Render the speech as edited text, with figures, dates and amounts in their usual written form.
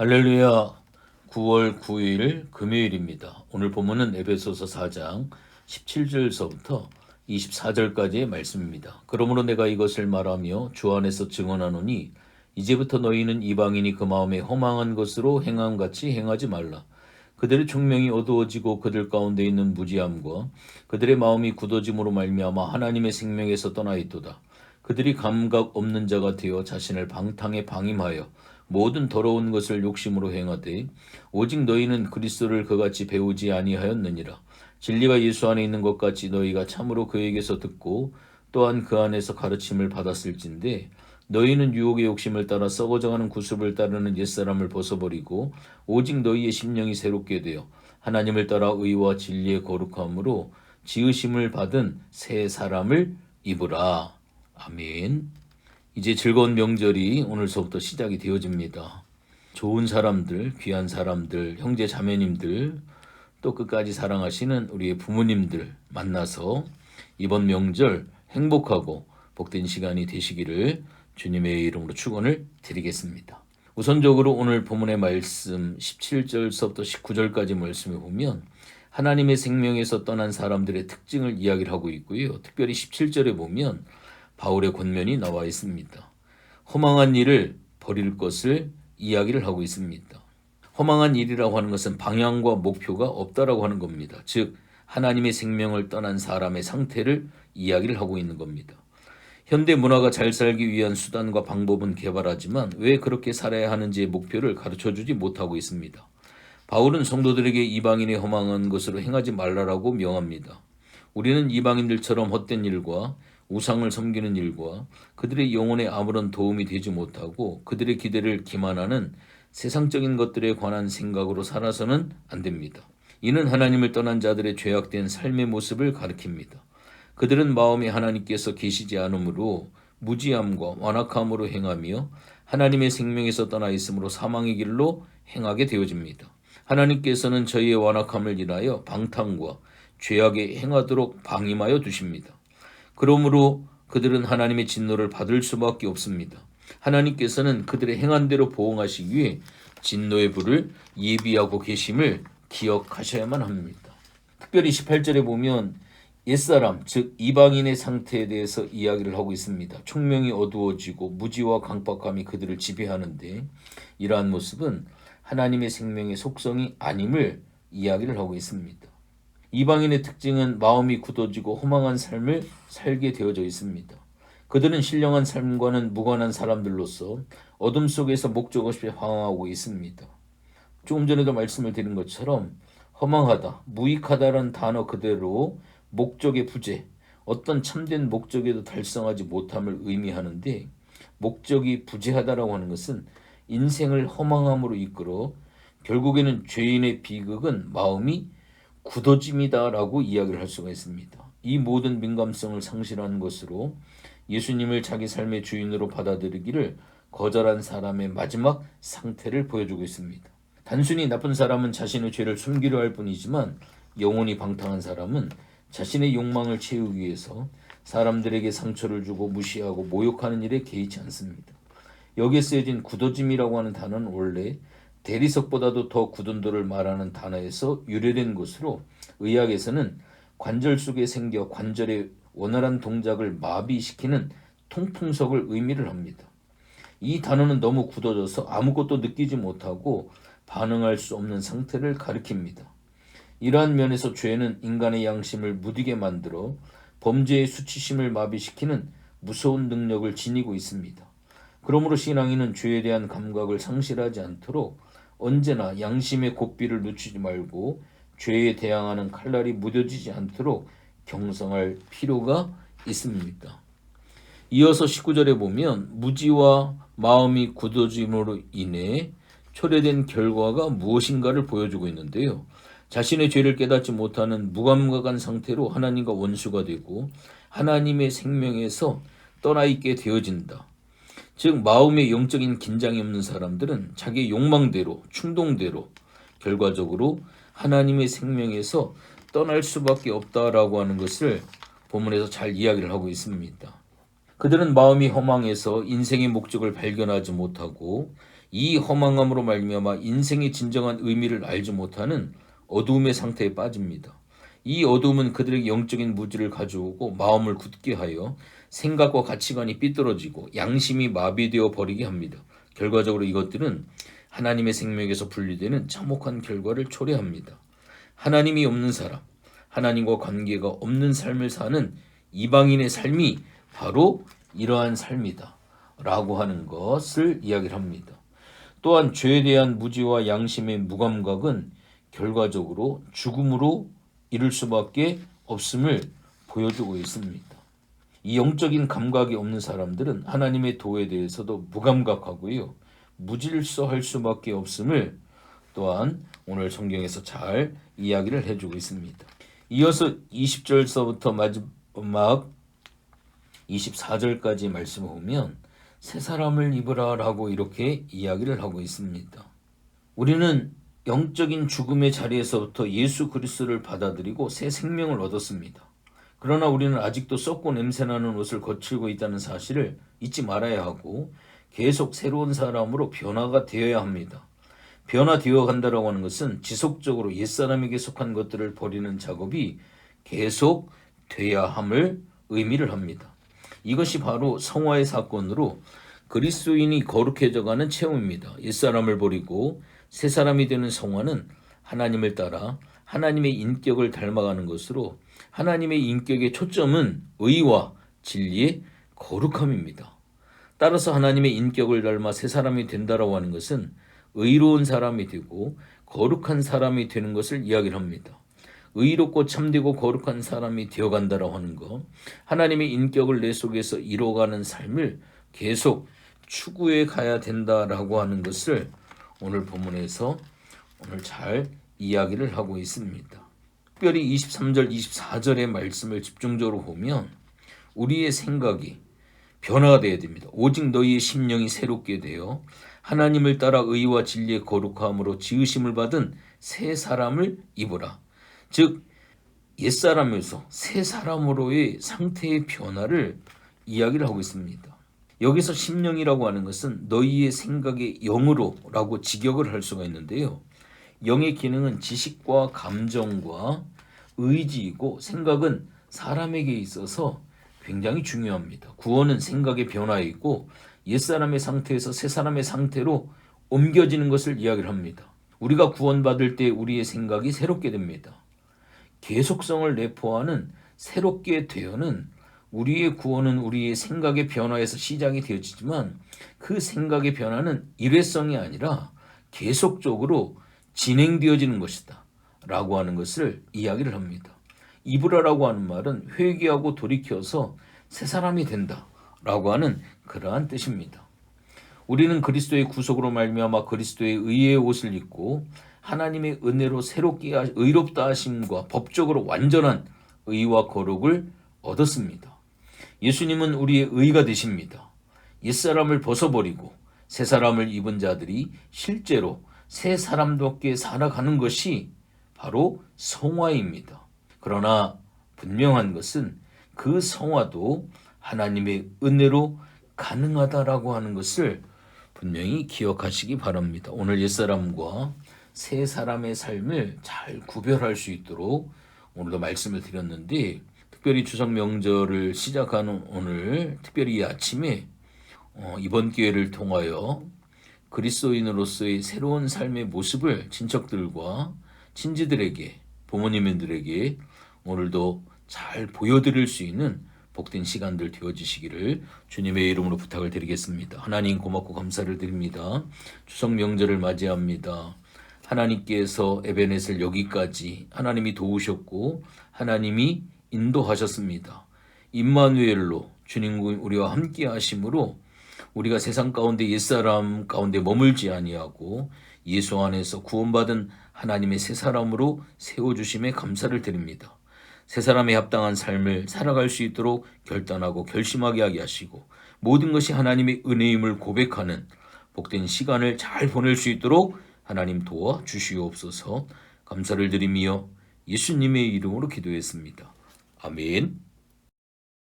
할렐루야. 9월 9일 금요일입니다. 오늘 본문은 에베소서 4장 17절서부터 24절까지의 말씀입니다. 그러므로 내가 이것을 말하며 주 안에서 증언하노니 이제부터 너희는 이방인이 그 마음에 허망한 것으로 행함같이 행하지 말라. 그들의 총명이 어두워지고 그들 가운데 있는 무지함과 그들의 마음이 굳어짐으로 말미암아 하나님의 생명에서 떠나 있도다. 그들이 감각 없는 자가 되어 자신을 방탕에 방임하여 모든 더러운 것을 욕심으로 행하되 오직 너희는 그리스도를 그같이 배우지 아니하였느니라. 진리가 예수 안에 있는 것 같이 너희가 참으로 그에게서 듣고 또한 그 안에서 가르침을 받았을진데 너희는 유혹의 욕심을 따라 썩어져가는 구습을 따르는 옛사람을 벗어버리고 오직 너희의 심령이 새롭게 되어 하나님을 따라 의와 진리의 거룩함으로 지으심을 받은 새 사람을 입으라. 아멘. 이제 즐거운 명절이 오늘서부터 시작이 되어집니다. 좋은 사람들, 귀한 사람들, 형제 자매님들, 또 끝까지 사랑하시는 우리의 부모님들 만나서 이번 명절 행복하고 복된 시간이 되시기를 주님의 이름으로 축원을 드리겠습니다. 우선적으로 오늘 본문의 말씀 17절서부터 19절까지 말씀에 보면 하나님의 생명에서 떠난 사람들의 특징을 이야기를 하고 있고요. 특별히 17절에 보면 바울의 권면이 나와 있습니다. 허망한 일을 버릴 것을 이야기를 하고 있습니다. 허망한 일이라고 하는 것은 방향과 목표가 없다라고 하는 겁니다. 즉 하나님의 생명을 떠난 사람의 상태를 이야기를 하고 있는 겁니다. 현대 문화가 잘 살기 위한 수단과 방법은 개발하지만 왜 그렇게 살아야 하는지의 목표를 가르쳐주지 못하고 있습니다. 바울은 성도들에게 이방인의 허망한 것으로 행하지 말라라고 명합니다. 우리는 이방인들처럼 헛된 일과 우상을 섬기는 일과 그들의 영혼에 아무런 도움이 되지 못하고 그들의 기대를 기만하는 세상적인 것들에 관한 생각으로 살아서는 안 됩니다. 이는 하나님을 떠난 자들의 죄악된 삶의 모습을 가리킵니다. 그들은 마음이 하나님께서 계시지 않으므로 무지함과 완악함으로 행하며 하나님의 생명에서 떠나 있으므로 사망의 길로 행하게 되어집니다. 하나님께서는 저희의 완악함을 인하여 방탕과 죄악에 행하도록 방임하여 두십니다. 그러므로 그들은 하나님의 진노를 받을 수밖에 없습니다. 하나님께서는 그들의 행한 대로 보응하시기 위해 진노의 불을 예비하고 계심을 기억하셔야만 합니다. 특별히 18절에 보면 옛사람, 즉 이방인의 상태에 대해서 이야기를 하고 있습니다. 총명이 어두워지고 무지와 강박감이 그들을 지배하는데 이러한 모습은 하나님의 생명의 속성이 아님을 이야기를 하고 있습니다. 이방인의 특징은 마음이 굳어지고 허망한 삶을 살게 되어져 있습니다. 그들은 신령한 삶과는 무관한 사람들로서 어둠 속에서 목적 없이 방황하고 있습니다. 조금 전에도 말씀을 드린 것처럼 허망하다, 무익하다라는 단어 그대로 목적의 부재, 어떤 참된 목적에도 달성하지 못함을 의미하는데 목적이 부재하다라고 하는 것은 인생을 허망함으로 이끌어 결국에는 죄인의 비극은 마음이 굳어짐이다라고 이야기를 할 수가 있습니다. 이 모든 민감성을 상실한 것으로 예수님을 자기 삶의 주인으로 받아들이기를 거절한 사람의 마지막 상태를 보여주고 있습니다. 단순히 나쁜 사람은 자신의 죄를 숨기려 할 뿐이지만 영혼이 방탕한 사람은 자신의 욕망을 채우기 위해서 사람들에게 상처를 주고 무시하고 모욕하는 일에 개의치 않습니다. 여기에 쓰여진 굳어짐이라고 하는 단어는 원래 대리석보다도 더 굳은 돌을 말하는 단어에서 유래된 것으로 의학에서는 관절 속에 생겨 관절의 원활한 동작을 마비시키는 통풍석을 의미를 합니다. 이 단어는 너무 굳어져서 아무것도 느끼지 못하고 반응할 수 없는 상태를 가리킵니다. 이러한 면에서 죄는 인간의 양심을 무디게 만들어 범죄의 수치심을 마비시키는 무서운 능력을 지니고 있습니다. 그러므로 신앙인은 죄에 대한 감각을 상실하지 않도록 언제나 양심의 고삐를 늦추지 말고 죄에 대항하는 칼날이 무뎌지지 않도록 경성할 필요가 있습니다. 이어서 19절에 보면 무지와 마음이 굳어짐으로 인해 초래된 결과가 무엇인가를 보여주고 있는데요. 자신의 죄를 깨닫지 못하는 무감각한 상태로 하나님과 원수가 되고 하나님의 생명에서 떠나 있게 되어진다. 즉 마음의 영적인 긴장이 없는 사람들은 자기 욕망대로 충동대로 결과적으로 하나님의 생명에서 떠날 수밖에 없다라고 하는 것을 본문에서 잘 이야기를 하고 있습니다. 그들은 마음이 허망해서 인생의 목적을 발견하지 못하고 이 허망함으로 말미암아 인생의 진정한 의미를 알지 못하는 어두움의 상태에 빠집니다. 이 어두움은 그들에게 영적인 무지를 가져오고 마음을 굳게 하여 생각과 가치관이 삐뚤어지고 양심이 마비되어 버리게 합니다. 결과적으로 이것들은 하나님의 생명에서 분리되는 참혹한 결과를 초래합니다. 하나님이 없는 사람, 하나님과 관계가 없는 삶을 사는 이방인의 삶이 바로 이러한 삶이다 라고 하는 것을 이야기를 합니다. 또한 죄에 대한 무지와 양심의 무감각은 결과적으로 죽음으로 이를 수밖에 없음을 보여주고 있습니다. 이 영적인 감각이 없는 사람들은 하나님의 도에 대해서도 무감각하고요. 무질서할 수밖에 없음을 또한 오늘 성경에서 잘 이야기를 해주고 있습니다. 이어서 20절서부터 마지막 24절까지 말씀을 보면 새 사람을 입으라 라고 이렇게 이야기를 하고 있습니다. 우리는 영적인 죽음의 자리에서부터 예수 그리스도를 받아들이고 새 생명을 얻었습니다. 그러나 우리는 아직도 썩고 냄새나는 옷을 거칠고 있다는 사실을 잊지 말아야 하고 계속 새로운 사람으로 변화가 되어야 합니다. 변화되어 간다라고 하는 것은 지속적으로 옛사람에게 속한 것들을 버리는 작업이 계속 돼야 함을 의미를 합니다. 이것이 바로 성화의 사건으로 그리스도인이 거룩해져가는 체험입니다. 옛사람을 버리고 새 사람이 되는 성화는 하나님을 따라 하나님의 인격을 닮아가는 것으로 하나님의 인격의 초점은 의와 진리의 거룩함입니다. 따라서 하나님의 인격을 닮아 새 사람이 된다라고 하는 것은 의로운 사람이 되고 거룩한 사람이 되는 것을 이야기를 합니다. 의롭고 참되고 거룩한 사람이 되어간다라고 하는 것, 하나님의 인격을 내 속에서 이루어가는 삶을 계속 추구해 가야 된다라고 하는 것을 오늘 본문에서 오늘 잘 이야기를 하고 있습니다. 특별히 23절, 24절의 말씀을 집중적으로 보면 우리의 생각이 변화가 되어야 됩니다. 오직 너희의 심령이 새롭게 되어 하나님을 따라 의와 진리의 거룩함으로 지으심을 받은 새 사람을 입으라. 즉 옛사람에서 새 사람으로의 상태의 변화를 이야기를 하고 있습니다. 여기서 심령이라고 하는 것은 너희의 생각의 영으로라고 직역을 할 수가 있는데요. 영의 기능은 지식과 감정과 의지이고 생각은 사람에게 있어서 굉장히 중요합니다. 구원은 생각의 변화이고 옛사람의 상태에서 새사람의 상태로 옮겨지는 것을 이야기를 합니다. 우리가 구원받을 때 우리의 생각이 새롭게 됩니다. 계속성을 내포하는 새롭게 되어는 우리의 구원은 우리의 생각의 변화에서 시작이 되어지지만 그 생각의 변화는 일회성이 아니라 계속적으로 진행되어지는 것이다 라고 하는 것을 이야기를 합니다. 이브라라고 하는 말은 회개하고 돌이켜서 새 사람이 된다 라고 하는 그러한 뜻입니다. 우리는 그리스도의 구속으로 말미암아 그리스도의 의의 옷을 입고 하나님의 은혜로 새롭게 의롭다 하심과 법적으로 완전한 의와 거룩을 얻었습니다. 예수님은 우리의 의가 되십니다. 옛사람을 벗어버리고 새 사람을 입은 자들이 실제로 새 사람답게 살아가는 것이 바로 성화입니다. 그러나 분명한 것은 그 성화도 하나님의 은혜로 가능하다라고 하는 것을 분명히 기억하시기 바랍니다. 오늘 옛사람과 새 사람의 삶을 잘 구별할 수 있도록 오늘도 말씀을 드렸는데 특별히 추석 명절을 시작하는 오늘 특별히 이 아침에 이번 기회를 통하여 그리스도인으로서의 새로운 삶의 모습을 친척들과 친지들에게 부모님들에게 오늘도 잘 보여드릴 수 있는 복된 시간들 되어지시기를 주님의 이름으로 부탁을 드리겠습니다. 하나님 고맙고 감사를 드립니다. 추석 명절을 맞이합니다. 하나님께서 에베넷을 여기까지 하나님이 도우셨고 하나님이 인도하셨습니다. 임마누엘로 주님 우리와 함께 하심으로 우리가 세상 가운데 옛사람 가운데 머물지 아니하고 예수 안에서 구원받은 하나님의 새 사람으로 세워주심에 감사를 드립니다. 새 사람에 합당한 삶을 살아갈 수 있도록 결단하고 결심하게 하게 하시고 모든 것이 하나님의 은혜임을 고백하는 복된 시간을 잘 보낼 수 있도록 하나님 도와 주시옵소서. 감사를 드리며 예수님의 이름으로 기도했습니다. 아멘.